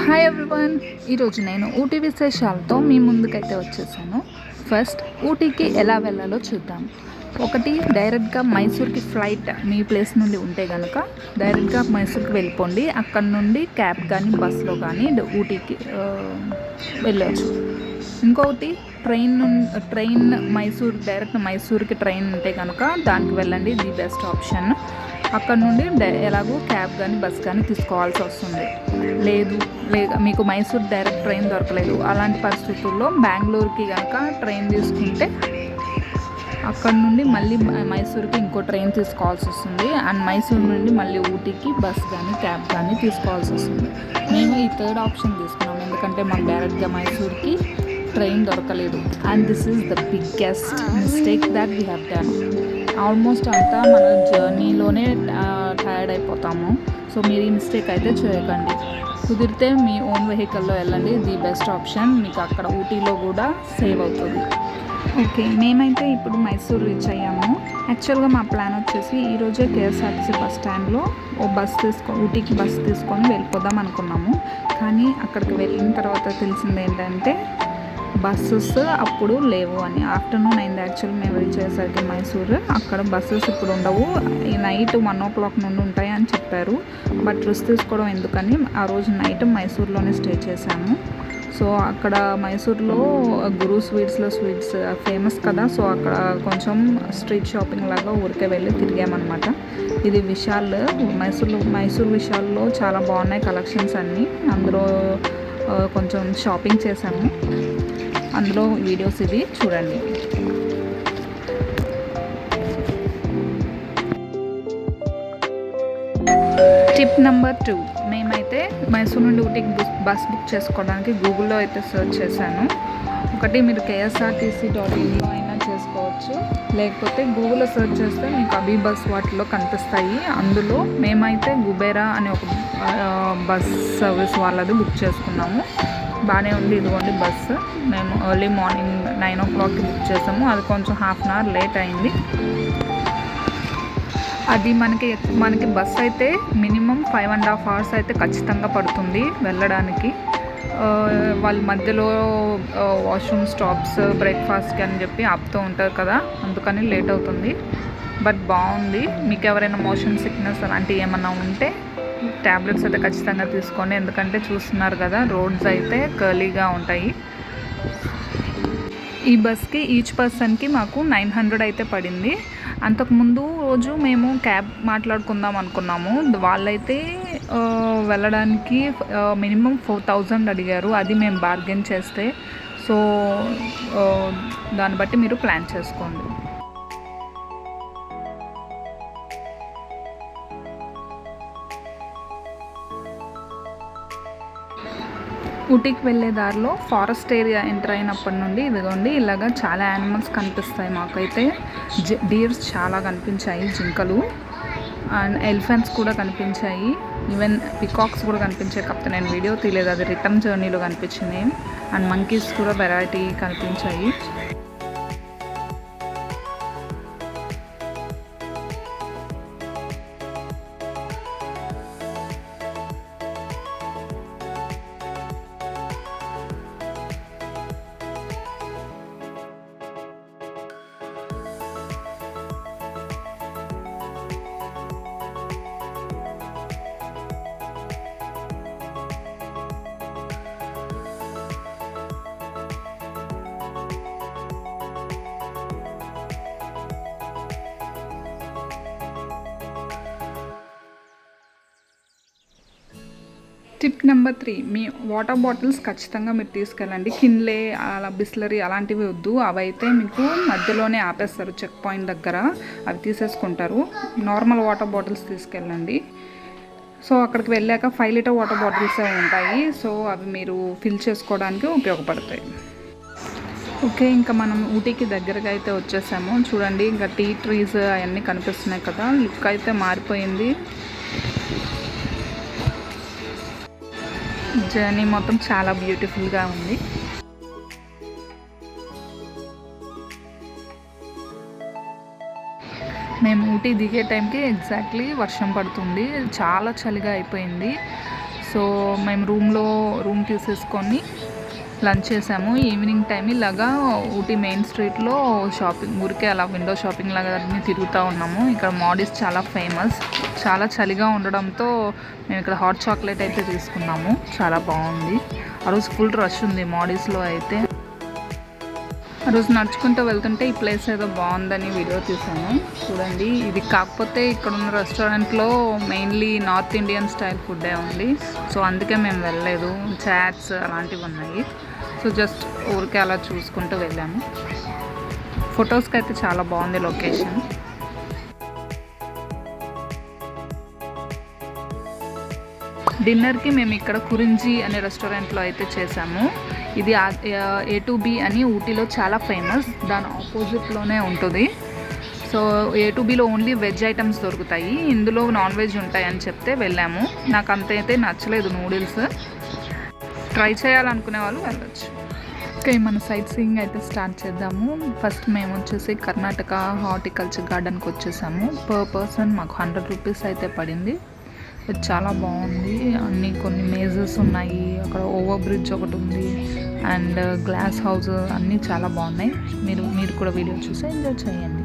Hi everyone, ఈరోజు నేను ఊటీ విశేషాలతో మీ ముందుకైతే వచ్చేసాను. ఫస్ట్ ఊటీకి ఎలా వెళ్ళాలో చూద్దాం. ఒకటి, డైరెక్ట్గా మైసూర్కి ఫ్లైట్ మీ ప్లేస్ నుండి ఉంటే కనుక డైరెక్ట్గా మైసూర్కి వెళ్ళిపోండి. అక్కడ నుండి క్యాబ్ కానీ బస్లో కానీ ఊటీకి వెళ్ళవచ్చు. ఇంకొకటి, ట్రైన్ మైసూర్, డైరెక్ట్ మైసూర్కి ట్రైన్ ఉంటే కనుక దానికి వెళ్ళండి, ది బెస్ట్ ఆప్షన్. అక్కడ నుండి ఎలాగో క్యాబ్ కానీ బస్ కానీ తీసుకోవాల్సి వస్తుంది. లేదు మీకు మైసూర్ డైరెక్ట్ ట్రైన్ దొరకలేదు, అలాంటి పరిస్థితుల్లో బెంగళూరుకి కనుక ట్రైన్ తీసుకుంటే అక్కడ నుండి మళ్ళీ మైసూర్కి ఇంకో ట్రైన్ తీసుకోవాల్సి వస్తుంది. అండ్ మైసూర్ నుండి మళ్ళీ ఊటీకి బస్ కానీ క్యాబ్ కానీ తీసుకోవాల్సి వస్తుంది. మేము ఈ థర్డ్ ఆప్షన్ తీసుకున్నాము, ఎందుకంటే మాకు డైరెక్ట్గా మైసూర్కి ట్రైన్ దొరకలేదు. And this is the biggest mistake that we have done. Almost అంతా మన జర్నీలోనే టైర్డ్ అయిపోతాము. సో మీరు ఈ మిస్టేక్ అయితే చేయకండి. కుదిరితే మీ ఓన్ వెహికల్లో వెళ్ళండి, ది బెస్ట్ ఆప్షన్. మీకు అక్కడ ఊటీలో కూడా సేవ్ అవుతుంది. ఓకే, మేమైతే ఇప్పుడు మైసూర్ రీచ్ అయ్యాము. యాక్చువల్గా మా ప్లాన్ వచ్చేసి ఈరోజే కేఎస్ఆర్టీసీ బస్ స్టాండ్లో ఊటీకి బస్ తీసుకొని వెళ్ళిపోదాం అనుకున్నాము. కానీ అక్కడికి వెళ్ళిన తర్వాత తెలిసింది ఏంటంటే బస్సెస్ అప్పుడు లేవు అని. ఆఫ్టర్నూన్ అయింది యాక్చువల్లీ మేము రీచ్ అయ్యేసరికి మైసూర్. అక్కడ బస్సెస్ ఇప్పుడు ఉండవు, ఈ నైట్ 1 o'clock నుండి ఉంటాయి అని చెప్పారు. బట్ రిస్క్ తీసుకోవడం ఎందుకని ఆ రోజు నైట్ మైసూర్లోనే స్టే చేశాము. సో అక్కడ మైసూర్లో గురు స్వీట్స్లో స్వీట్స్ ఫేమస్ కదా, సో అక్కడ కొంచెం స్ట్రీట్ షాపింగ్ లాగా ఊరికే వెళ్ళి తిరిగామన్నమాట. ఇది విశాల్, మైసూర్ విశాల్లో చాలా బాగున్నాయి కలెక్షన్స్ అన్నీ. అందులో కొంచెం షాపింగ్ చేశాము, అందులో వీడియోస్ ఇవి చూడండి. టిప్ నెంబర్ 2, మేమైతే మైసూర్ నుండి ఊటీకి బస్ బుక్ చేసుకోవడానికి గూగుల్లో అయితే సెర్చ్ చేశాను. ఒకటి, మీరు KSRTC.inలో అయినా చేసుకోవచ్చు, లేకపోతే గూగుల్లో సెర్చ్ చేస్తే మీకు అభి బస్ వాటిలో కనిపిస్తాయి. అందులో మేమైతే కుబేరా అనే ఒక బస్ సర్వీస్ వాళ్ళది బుక్ చేసుకున్నాము. బాగానే ఉంది, ఇదిగోండి బస్సు. మేము ఎర్లీ మార్నింగ్ 9 o'clockకి బుక్ చేసాము. అది కొంచెం 1/2 hour లేట్ అయింది. అది మనకి బస్ అయితే మినిమం 5.5 hours అయితే ఖచ్చితంగా పడుతుంది వెళ్ళడానికి. వాళ్ళ మధ్యలో వాష్రూమ్ స్టాప్స్, బ్రేక్ఫాస్ట్కి అని చెప్పి ఆపుతూ ఉంటారు కదా, అందుకని లేట్ అవుతుంది. బట్ బాగుంది. మీకు ఎవరైనా మోషన్ సిక్నెస్ అలాంటివి ఏమన్నా ఉంటే ట్యాబ్లెట్స్ అయితే ఖచ్చితంగా తీసుకోండి, ఎందుకంటే చూస్తున్నారు కదా రోడ్స్ అయితే కర్లీగా ఉంటాయి. ఈ బస్కి ఈచ్ పర్సన్కి మాకు 900 అయితే పడింది. అంతకుముందు రోజు మేము క్యాబ్ మాట్లాడుకుందాం అనుకున్నాము, వాళ్ళైతే వెళ్ళడానికి మినిమం 4,000 అడిగారు. అది మేము బార్గెన్ చేస్తే. సో దాన్ని బట్టి మీరు ప్లాన్ చేసుకోండి. ఊటీకి వెళ్ళే దారిలో ఫారెస్ట్ ఏరియా ఎంటర్ అయినప్పటి నుండి ఇదిగోండి ఇలాగా చాలా యానిమల్స్ కనిపిస్తాయి. మాకైతే డీర్స్ చాలా కనిపించాయి, జింకలు అండ్ ఎలిఫెంట్స్ కూడా కనిపించాయి, ఈవెన్ పికాక్స్ కూడా కనిపించాయి. కాకపోతే నేను వీడియో తీయలేదు, అది రిటర్న్ జర్నీలో కనిపించింది. అండ్ మంకీస్ కూడా వెరైటీ కనిపించాయి. టిప్ నెంబర్ 3, మీ వాటర్ బాటిల్స్ ఖచ్చితంగా మీరు తీసుకెళ్ళండి. కిన్లే అలా బిస్లరీ అలాంటివి వద్దు, అవైతే మీకు మధ్యలోనే ఆపేస్తారు చెక్ పాయింట్ దగ్గర, అవి తీసేసుకుంటారు. నార్మల్ వాటర్ బాటిల్స్ తీసుకెళ్ళండి. సో అక్కడికి వెళ్ళాక 5 liter వాటర్ బాటిల్స్ ఉంటాయి, సో అవి మీరు ఫిల్ చేసుకోవడానికి ఉపయోగపడతాయి. ఓకే, ఇంకా మనం ఊటీకి దగ్గరగా అయితే వచ్చేసాము. చూడండి, ఇంకా టీ ట్రీస్ అవన్నీ కనిపిస్తున్నాయి కదా, లుక్ అయితే మారిపోయింది. జర్నీ మొత్తం చాలా బ్యూటిఫుల్గా ఉంది. మేము ఊటీ దిగే టైంకి ఎగ్జాక్ట్లీ వర్షం పడుతుంది, చాలా చలిగా అయిపోయింది. సో మేము రూమ్ తీసేసుకొని లంచ్ చేసాము. ఈవినింగ్ టైం ఇలాగా ఊటీ మెయిన్ స్ట్రీట్లో షాపింగ్ ఊరికే అలా విండో షాపింగ్ లాగా అన్నీ తిరుగుతూ ఉన్నాము. ఇక్కడ మాడీస్ చాలా ఫేమస్. చాలా చలిగా ఉండడంతో మేము ఇక్కడ హాట్ చాక్లెట్ అయితే తీసుకున్నాము. చాలా బాగుంది. ఆ రోజు ఫుల్ రష్ ఉంది మాడీస్లో అయితే. ఆ రోజు నడుచుకుంటూ వెళ్తుంటే ఈ ప్లేస్ ఏదో బాగుందని వీడియో తీసాను చూడండి. ఇది కాకపోతే ఇక్కడ ఉన్న రెస్టారెంట్లో మెయిన్లీ నార్త్ ఇండియన్ స్టైల్ ఫుడ్డే ఉంది. సో అందుకే మేము వెళ్ళలేదు. చాట్స్ అలాంటివి ఉన్నాయి. సో జస్ట్ ఊరికే అలా చూసుకుంటూ వెళ్ళాము. ఫొటోస్కి అయితే చాలా బాగుంది లొకేషన్. డిన్నర్కి మేము ఇక్కడ కురింజీ అనే రెస్టారెంట్లో అయితే చేసాము. ఇది A2B అని ఊటీలో చాలా ఫేమస్. దాని ఆపోజిట్లోనే ఉంటుంది. సో A2Bలో ఓన్లీ వెజ్ ఐటమ్స్ దొరుకుతాయి. ఇందులో నాన్ వెజ్ ఉంటాయని చెప్తే వెళ్ళాము. నాకు అంతైతే నచ్చలేదు నూడిల్స్. ట్రై చేయాలనుకునే వాళ్ళు వెళ్ళొచ్చు. ఓకే, మన సైట్ సీయింగ్ అయితే స్టార్ట్ చేద్దాము. ఫస్ట్ మేము వచ్చేసి కర్ణాటక హార్టికల్చర్ గార్డెన్కి వచ్చేసాము. పర్ పర్సన్ మాకు 100 రూపీస్ అయితే పడింది. చాలా బాగుంది. కొన్ని మేజెస్ ఉన్నాయి. అక్కడ ఓవర్ బ్రిడ్జ్ ఒకటి ఉంది అండ్ గ్లాస్ హౌస్ అన్నీ చాలా బాగున్నాయి. మీరు కూడా వీడియో చూసి ఎంజాయ్ చేయండి.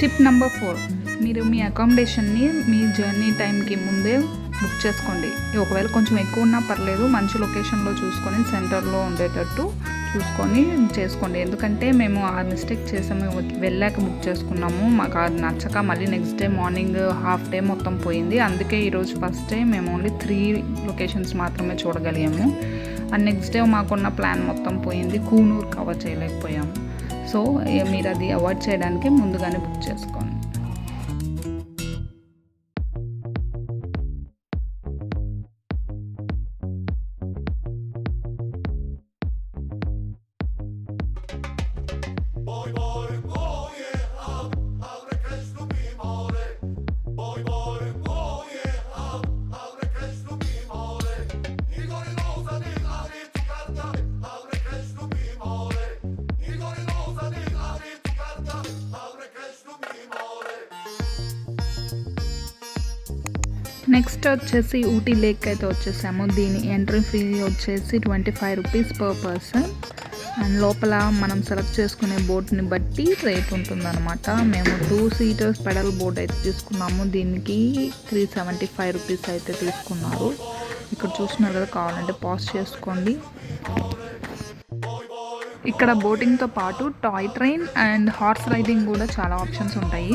టిప్ నెంబర్ 4, మీరు మీ అకామిడేషన్ని మీ జర్నీ టైంకి ముందే బుక్ చేసుకోండి. ఒకవేళ కొంచెం ఎక్కువ ఉన్నా పర్లేదు, మంచి లొకేషన్లో చూసుకొని సెంటర్లో ఉండేటట్టు చూసుకొని చేసుకోండి. ఎందుకంటే మేము ఆ మిస్టేక్ చేసాము, వెళ్ళాక బుక్ చేసుకున్నాము. మాకు అది నచ్చక మళ్ళీ next day morning half day మొత్తం పోయింది. అందుకే ఈరోజు ఫస్ట్ డే మేము ఓన్లీ 3 లొకేషన్స్ మాత్రమే చూడగలిగాము. అండ్ నెక్స్ట్ డే మాకున్న ప్లాన్ మొత్తం పోయింది. కూనూరు కవర్ చేయలేకపోయాము. సో మీరు అది అవాయిడ్ చేయడానికి ముందుగానే బుక్ చేసుకోండి. నెక్స్ట్ వచ్చేసి ఊటీ లేక్ అయితే వచ్చేసాము. దీని ఎంట్రీ ఫీ వచ్చేసి 25 రూపీస్ పర్ పర్సన్. అండ్ లోపల మనం సెలెక్ట్ చేసుకునే బోట్ని బట్టి రేట్ ఉంటుందన్నమాట. మేము 2 సీటర్స్ పెడల్ బోట్ అయితే తీసుకున్నాము. దీనికి 375 రూపీస్ అయితే తీసుకున్నారు. ఇక్కడ చూస్తున్నారు కదా, కావాలంటే పాజ్ చేసుకోండి. ఇక్కడ బోటింగ్తో పాటు toy train and horse riding కూడా చాలా ఆప్షన్స్ ఉంటాయి.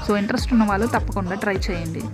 సో ఇంట్రెస్ట్ ఉన్న వాళ్ళు తప్పకుండా ట్రై చేయండి.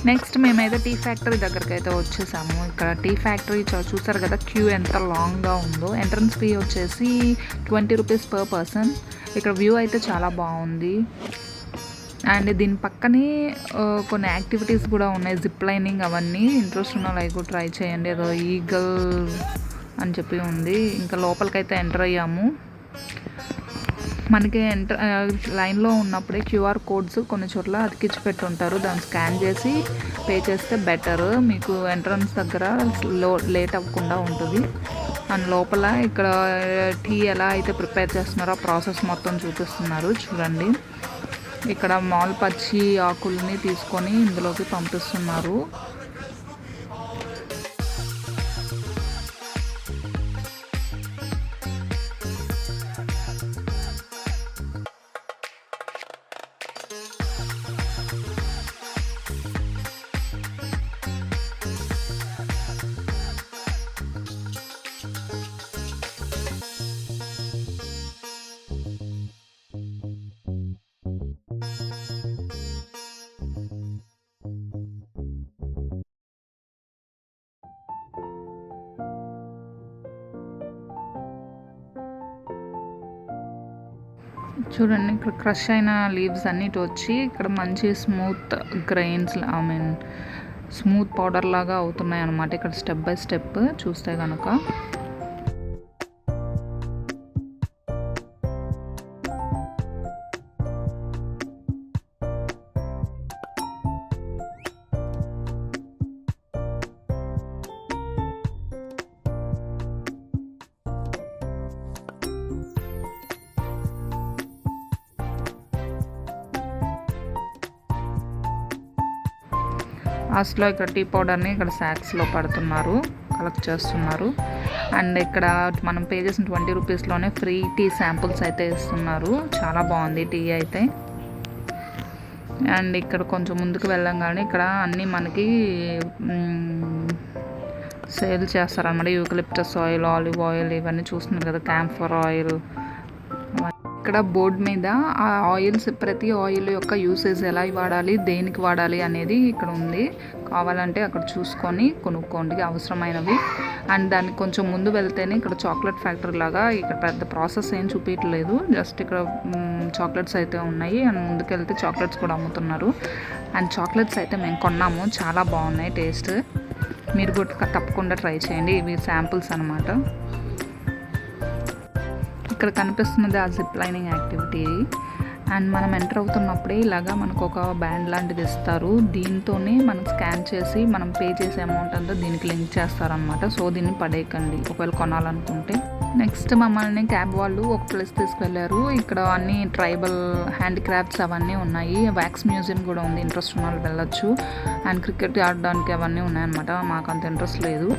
నెక్స్ట్ మేమైతే టీ ఫ్యాక్టరీ దగ్గరికి అయితే వచ్చేసాము. ఇక్కడ టీ ఫ్యాక్టరీ చూసారు కదా, క్యూ ఎంత లాంగ్గా ఉందో. ఎంట్రన్స్ ఫీ వచ్చేసి 20 రూపీస్ పర్ పర్సన్. ఇక్కడ వ్యూ అయితే చాలా బాగుంది. అండ్ దీని పక్కనే కొన్ని యాక్టివిటీస్ కూడా ఉన్నాయి, జిప్ లైనింగ్ అవన్నీ. ఇంట్రెస్ట్ ఉన్న లైక్ ట్రై చేయండి. ఏదో ఈగల్ అని చెప్పి ఉంది. ఇంకా లోపలికైతే ఎంటర్ అయ్యాము. మనకి లైన్లో ఉన్నప్పుడే క్యూఆర్ కోడ్స్ కొన్ని చోట్ల అతికించి పెట్టుంటారు. దాన్ని స్కాన్ చేసి పే చేస్తే బెటర్. మీకు ఎంట్రన్స్ దగ్గర లేట్ అవ్వకుండా ఉంటుంది. అండ్ లోపల ఇక్కడ టీ ఎలా అయితే ప్రిపేర్ చేస్తున్నారో ఆ ప్రాసెస్ మొత్తం చూపిస్తున్నారు చూడండి. ఇక్కడ మాల్ పచ్చి ఆకుల్ని తీసుకొని ఇందులోకి పంపిస్తున్నారు. చూడండి ఇక్కడ క్రష్ అయిన లీవ్స్ అన్నిటి వచ్చి ఇక్కడ మంచి స్మూత్ గ్రెయిన్స్ స్మూత్ పౌడర్ లాగా అవుతున్నాయి అన్నమాట ఇక్కడ స్టెప్ బై స్టెప్ చూస్తే కనుక. లాస్ట్లో ఇక్కడ టీ పౌడర్ని ఇక్కడ శాక్స్లో పడుతున్నారు, కలెక్ట్ చేస్తున్నారు. అండ్ ఇక్కడ మనం పే చేసిన 20 రూపీస్లోనే ఫ్రీ టీ శాంపుల్స్ అయితే ఇస్తున్నారు. చాలా బాగుంది టీ అయితే. అండ్ ఇక్కడ కొంచెం ముందుకు వెళ్ళంగానే ఇక్కడ అన్నీ మనకి సేల్ చేస్తారన్నమాట. యూకలిప్టస్ ఆయిల్, ఆలివ్ ఆయిల్ ఇవన్నీ చూస్తున్నారు కదా, క్యాంఫర్ ఆయిల్. ఇక్కడ బోర్డు మీద ఆ ఆయిల్స్, ప్రతి ఆయిల్ యొక్క యూసేజ్ ఎలా వాడాలి, దేనికి వాడాలి అనేది ఇక్కడ ఉంది. కావాలంటే అక్కడ చూసుకొని కొనుక్కోండి అవసరమైనవి. అండ్ దానికి కొంచెం ముందు వెళ్తేనే ఇక్కడ చాక్లెట్ ఫ్యాక్టరీ లాగా, ఇక్కడ పెద్ద ప్రాసెస్ ఏం చూపించట్లేదు, జస్ట్ ఇక్కడ చాక్లెట్స్ అయితే ఉన్నాయి. అండ్ ముందుకు వెళ్తే చాక్లెట్స్ కూడా అమ్ముతున్నారు. అండ్ చాక్లెట్స్ అయితే మేము కొన్నాము, చాలా బాగున్నాయి టేస్ట్. మీరు కూడా తప్పకుండా ట్రై చేయండి. ఇవి శాంపుల్స్ అనమాట. ఇక్కడ కనిపిస్తున్నది ఆ జిప్ లైనింగ్ యాక్టివిటీ. అండ్ మనం ఎంటర్ అవుతున్నప్పుడే ఇలాగా మనకు ఒక బ్యాండ్ లాంటిది ఇస్తారు. దీంతోనే మనం స్కాన్ చేసి మనం పే చేసే అమౌంట్ అంతా దీనికి లింక్ చేస్తారనమాట. సో దీన్ని పడేయకండి ఒకవేళ కొనాలనుకుంటే. నెక్స్ట్ మమ్మల్ని క్యాబ్ వాళ్ళు ఒక ప్లేస్ తీసుకెళ్లారు. ఇక్కడ అన్ని ట్రైబల్ హ్యాండిక్రాఫ్ట్స్ అవన్నీ ఉన్నాయి. వ్యాక్స్ మ్యూజియం కూడా ఉంది, ఇంట్రెస్ట్ ఉన్న వాళ్ళు వెళ్ళొచ్చు. అండ్ క్రికెట్ ఆడడానికి అవన్నీ ఉన్నాయన్నమాట. మాకు అంత ఇంట్రెస్ట్ లేదు.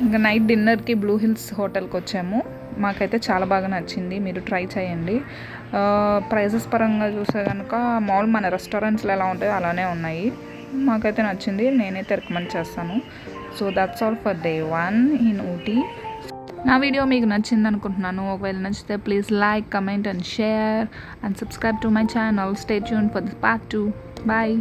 ఇంకా నైట్ డిన్నర్కి బ్లూ హిల్స్ హోటల్కి వచ్చాము. మాకైతే చాలా బాగా నచ్చింది, మీరు ట్రై చేయండి. ప్రైజెస్ పరంగా చూస్తే కనుక మామూలు మన రెస్టారెంట్స్లో ఎలా ఉంటాయో అలానే ఉన్నాయి. మాకైతే నచ్చింది, నేనైతే రికమెండ్ చేస్తాను. So that's all for day 1 in Ooty. నా వీడియో మీకు నచ్చింది అనుకుంటున్నాను. ఒకవేళ నచ్చితే please like, comment and share and subscribe to my channel. Stay tune for the part 2. Bye.